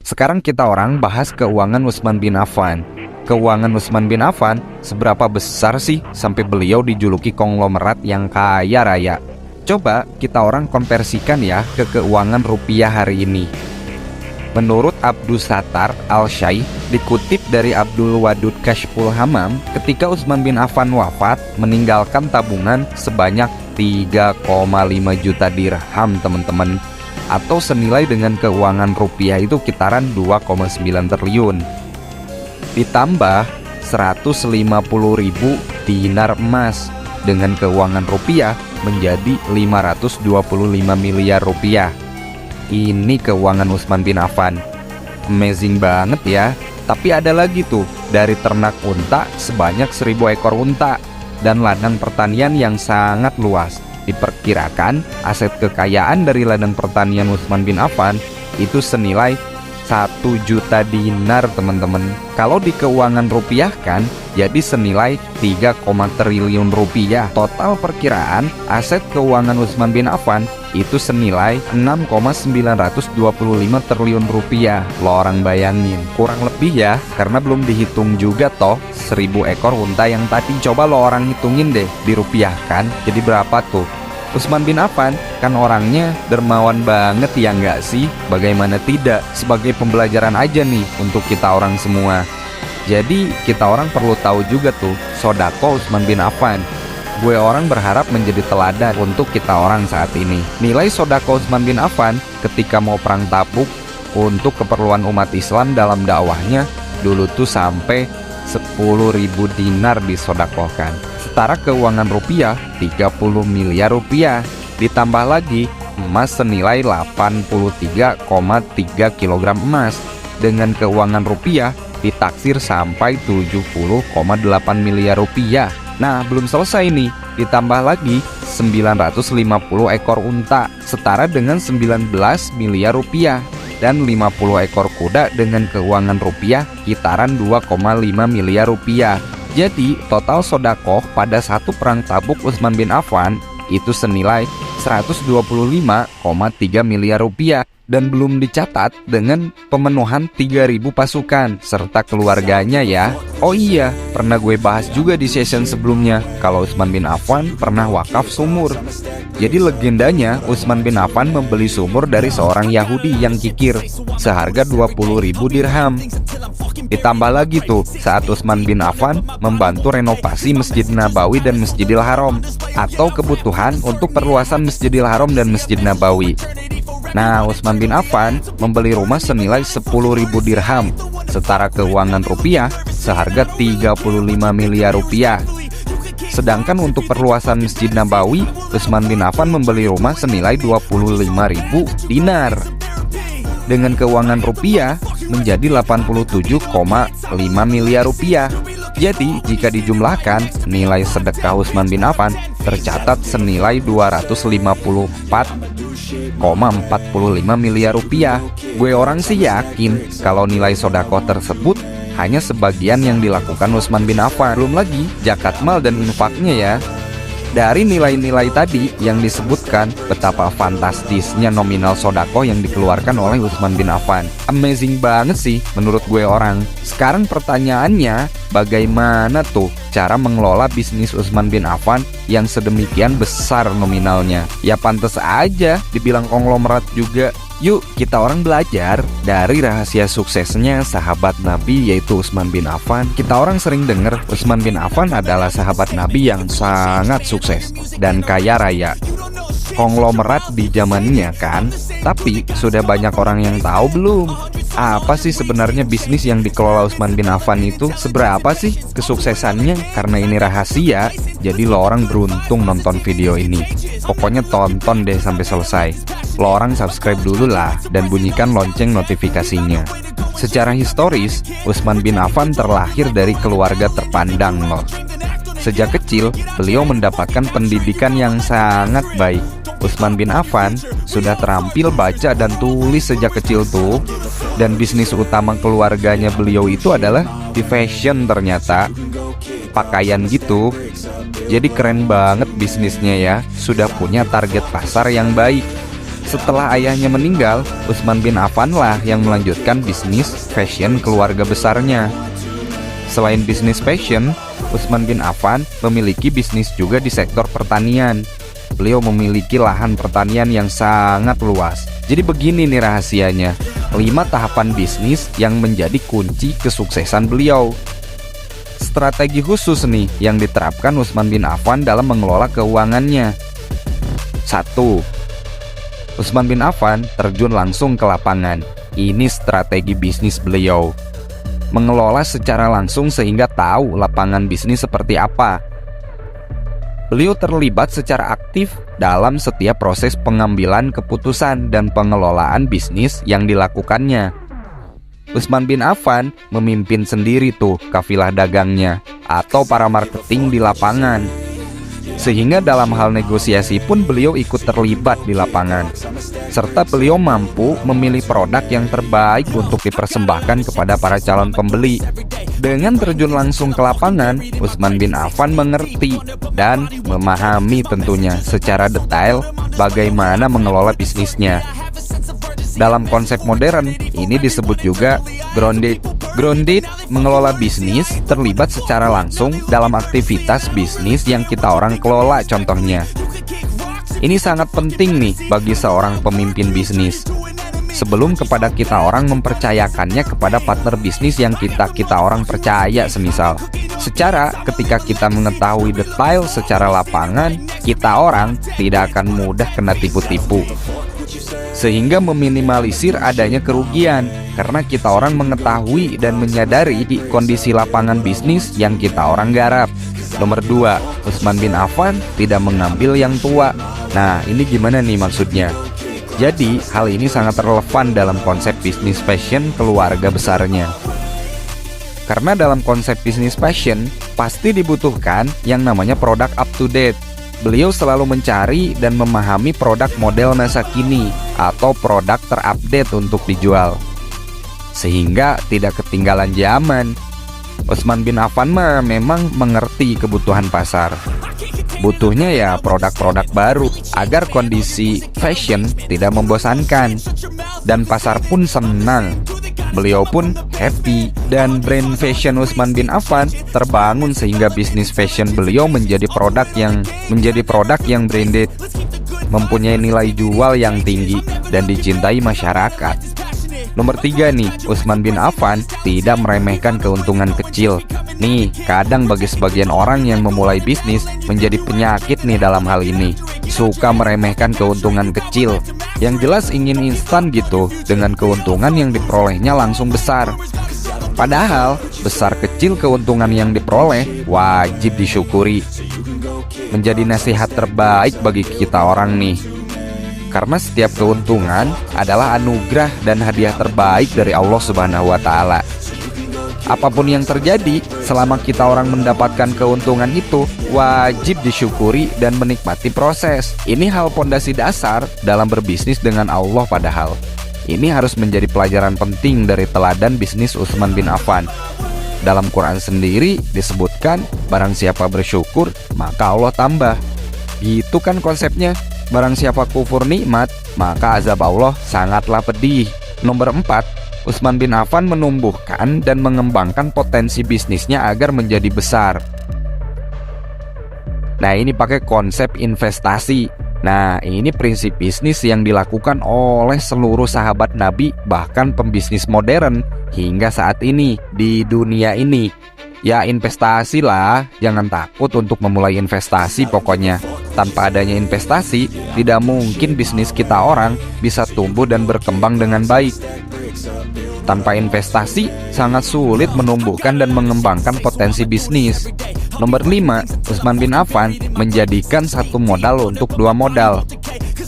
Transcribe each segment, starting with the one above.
Sekarang kita orang bahas keuangan Utsman bin Affan. Keuangan Utsman bin Affan seberapa besar sih sampai beliau dijuluki konglomerat yang kaya raya? Coba kita orang konversikan ya ke keuangan rupiah hari ini. Menurut Abdus Sattar Al-Syaikh, dikutip dari Abdul Wadud Kashful Hamam, ketika Utsman bin Affan wafat, meninggalkan tabungan sebanyak 3,5 juta dirham teman-teman, atau senilai dengan keuangan rupiah itu kitaran 2,9 triliun. Ditambah 150.000 dinar emas, dengan keuangan rupiah menjadi 525 miliar rupiah. Ini keuangan Utsman bin Affan. Amazing banget ya. Tapi ada lagi tuh, dari ternak unta sebanyak 1.000 ekor unta dan ladang pertanian yang sangat luas. Diperkirakan aset kekayaan dari ladang pertanian Utsman bin Affan itu senilai 1 juta dinar teman-teman. Kalau di keuangan rupiah kan jadi senilai 3, triliun rupiah. Total perkiraan aset keuangan Utsman bin Affan itu senilai 6,925 triliun rupiah. Lo orang bayangin, kurang lebih ya, karena belum dihitung juga toh 1.000 ekor unta yang tadi. Coba lo orang hitungin deh, dirupiahkan jadi berapa tuh. Utsman bin Affan kan orangnya dermawan banget ya nggak sih? Bagaimana tidak, sebagai pembelajaran aja nih untuk kita orang semua. Jadi kita orang perlu tahu juga tuh sodako Utsman bin Affan. Gue orang berharap menjadi teladan untuk kita orang saat ini. Nilai sodako Utsman bin Affan ketika mau perang Tabuk untuk keperluan umat Islam dalam dakwahnya dulu tuh sampai 10.000 dinar disodakohkan. Setara keuangan rupiah 30 miliar rupiah. Ditambah lagi emas senilai 83,3 kilogram emas. Dengan keuangan rupiah ditaksir sampai 70,8 miliar rupiah. Nah, belum selesai nih. Ditambah lagi 950 ekor unta, setara dengan 19 miliar rupiah. Dan 50 ekor kuda dengan keuangan rupiah kitaran 2,5 miliar rupiah. Jadi total sodakoh pada satu perang Tabuk Utsman bin Affan itu senilai 125,3 miliar rupiah. Dan belum dicatat dengan pemenuhan 3.000 pasukan serta keluarganya ya. Oh iya, pernah gue bahas juga di session sebelumnya kalau Utsman bin Affan pernah wakaf sumur. Jadi legendanya Utsman bin Affan membeli sumur dari seorang Yahudi yang kikir seharga 20.000 dirham. Ditambah lagi tuh saat Utsman bin Affan membantu renovasi Masjid Nabawi dan Masjidil Haram, atau kebutuhan untuk perluasan Masjidil Haram dan Masjid Nabawi. Nah, Utsman bin Affan membeli rumah senilai 10.000 dirham, setara keuangan rupiah seharga 35 miliar rupiah. Sedangkan untuk perluasan Masjid Nabawi, Utsman bin Affan membeli rumah senilai 25.000 dinar. Dengan keuangan rupiah menjadi 87,5 miliar rupiah. Jadi jika dijumlahkan, nilai sedekah Utsman bin Affan tercatat senilai 254,45 miliar rupiah. Gue orang sih yakin kalau nilai sodako tersebut hanya sebagian yang dilakukan Utsman bin Affan. Belum lagi zakat mal dan infaknya ya. Dari nilai-nilai tadi yang disebutkan, betapa fantastisnya nominal sodako yang dikeluarkan oleh Utsman bin Affan. Amazing banget sih menurut gue orang. Sekarang pertanyaannya, bagaimana tuh cara mengelola bisnis Utsman bin Affan yang sedemikian besar nominalnya? Ya pantas aja dibilang konglomerat juga. Yuk kita orang belajar dari rahasia suksesnya sahabat Nabi yaitu Utsman bin Affan. Kita orang sering dengar Utsman bin Affan adalah sahabat Nabi yang sangat sukses dan kaya raya. Konglomerat di zamannya kan. Tapi sudah banyak orang yang tahu belum? Apa sih sebenarnya bisnis yang dikelola Utsman bin Affan itu? Seberapa sih kesuksesannya? Karena ini rahasia, jadi lo orang beruntung nonton video ini. Pokoknya tonton deh sampai selesai. Lo orang subscribe dulu lah dan bunyikan lonceng notifikasinya. Secara historis, Utsman bin Affan terlahir dari keluarga terpandang loh. Sejak kecil, beliau mendapatkan pendidikan yang sangat baik. Utsman bin Affan sudah terampil baca dan tulis sejak kecil tuh. Dan bisnis utama keluarganya beliau itu adalah di fashion ternyata. Pakaian gitu. Jadi keren banget bisnisnya ya. Sudah punya target pasar yang baik. Setelah ayahnya meninggal, Utsman bin Affan lah yang melanjutkan bisnis fashion keluarga besarnya. Selain bisnis fashion, Utsman bin Affan memiliki bisnis juga di sektor pertanian. Beliau memiliki lahan pertanian yang sangat luas. Jadi begini nih rahasianya, 5 tahapan bisnis yang menjadi kunci kesuksesan beliau. Strategi khusus nih yang diterapkan Utsman bin Affan dalam mengelola keuangannya. 1. Utsman bin Affan terjun langsung ke lapangan. Ini strategi bisnis beliau. Mengelola secara langsung sehingga tahu lapangan bisnis seperti apa. Beliau terlibat secara aktif dalam setiap proses pengambilan keputusan dan pengelolaan bisnis yang dilakukannya. Utsman bin Affan memimpin sendiri tuh kafilah dagangnya atau para marketing di lapangan. Sehingga dalam hal negosiasi pun beliau ikut terlibat di lapangan. Serta beliau mampu memilih produk yang terbaik untuk dipersembahkan kepada para calon pembeli. Dengan terjun langsung ke lapangan, Utsman bin Affan mengerti dan memahami tentunya secara detail bagaimana mengelola bisnisnya. Dalam konsep modern, ini disebut juga grounded. Grounded mengelola bisnis terlibat secara langsung dalam aktivitas bisnis yang kita orang kelola contohnya. Ini sangat penting nih bagi seorang pemimpin bisnis. Sebelum kepada kita orang mempercayakannya kepada partner bisnis yang kita orang percaya semisal. Secara ketika kita mengetahui detail secara lapangan, kita orang tidak akan mudah kena tipu-tipu. Sehingga meminimalisir adanya kerugian karena kita orang mengetahui dan menyadari kondisi lapangan bisnis yang kita orang garap. Nomor 2, Utsman bin Affan tidak mengambil yang tua. Nah, ini gimana nih maksudnya? Jadi, hal ini sangat relevan dalam konsep bisnis fashion keluarga besarnya. Karena dalam konsep bisnis fashion, pasti dibutuhkan yang namanya produk up to date. Beliau selalu mencari dan memahami produk model masa kini atau produk terupdate untuk dijual, sehingga tidak ketinggalan zaman. Utsman bin Affan memang mengerti kebutuhan pasar. Butuhnya ya produk-produk baru agar kondisi fashion tidak membosankan dan pasar pun senang. Beliau pun happy dan brand fashion Utsman bin Affan terbangun sehingga bisnis fashion beliau menjadi produk yang branded, mempunyai nilai jual yang tinggi dan dicintai masyarakat. Nomor 3 nih, Utsman bin Affan tidak meremehkan keuntungan kecil. Nih, kadang bagi sebagian orang yang memulai bisnis menjadi penyakit nih dalam hal ini. Suka meremehkan keuntungan kecil. Yang jelas ingin instan gitu, dengan keuntungan yang diperolehnya langsung besar. Padahal, besar kecil keuntungan yang diperoleh wajib disyukuri. Menjadi nasihat terbaik bagi kita orang nih. Karena setiap keuntungan adalah anugerah dan hadiah terbaik dari Allah Subhanahu wa Ta'ala. Apapun yang terjadi, selama kita orang mendapatkan keuntungan itu, wajib disyukuri dan menikmati proses. Ini hal pondasi dasar dalam berbisnis dengan Allah padahal. Ini harus menjadi pelajaran penting dari teladan bisnis Utsman bin Affan. Dalam Quran sendiri disebutkan, barang siapa bersyukur, maka Allah tambah. Gitu kan konsepnya. Barang siapa kufur nikmat, maka azab Allah sangatlah pedih. Nomor 4, Utsman bin Affan menumbuhkan dan mengembangkan potensi bisnisnya agar menjadi besar. Nah, ini pakai konsep investasi. Nah, ini prinsip bisnis yang dilakukan oleh seluruh sahabat Nabi, bahkan pembisnis modern hingga saat ini di dunia ini. Ya, investasi lah, jangan takut untuk memulai investasi pokoknya. Tanpa adanya investasi, tidak mungkin bisnis kita orang bisa tumbuh dan berkembang dengan baik. Tanpa investasi, sangat sulit menumbuhkan dan mengembangkan potensi bisnis. Nomor 5, Utsman bin Affan menjadikan satu modal untuk 2 modal.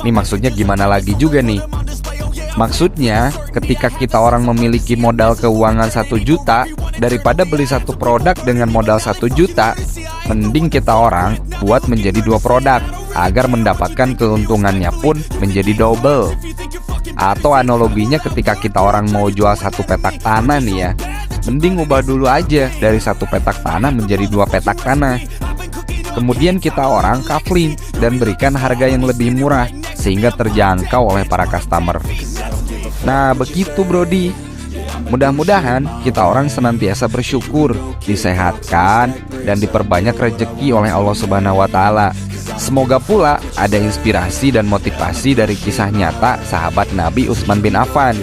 Ini maksudnya gimana lagi juga nih? Maksudnya, ketika kita orang memiliki modal keuangan 1 juta, daripada beli satu produk dengan modal 1 juta, mending kita orang buat menjadi 2 produk, agar mendapatkan keuntungannya pun menjadi double. Atau analoginya ketika kita orang mau jual 1 petak tanah nih ya, mending ubah dulu aja dari 1 petak tanah menjadi 2 petak tanah. Kemudian kita orang kafling dan berikan harga yang lebih murah, sehingga terjangkau oleh para customer. Nah, begitu Brodi. Mudah-mudahan kita orang senantiasa bersyukur, disehatkan, dan diperbanyak rezeki oleh Allah Subhanahu wa Ta'ala. Semoga pula ada inspirasi dan motivasi dari kisah nyata sahabat Nabi Utsman bin Affan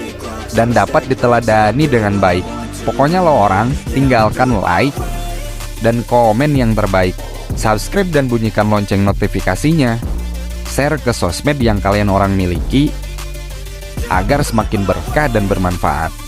dan dapat diteladani dengan baik. Pokoknya lo orang, tinggalkan like dan komen yang terbaik, subscribe dan bunyikan lonceng notifikasinya, share ke sosmed yang kalian orang miliki agar semakin berkah dan bermanfaat.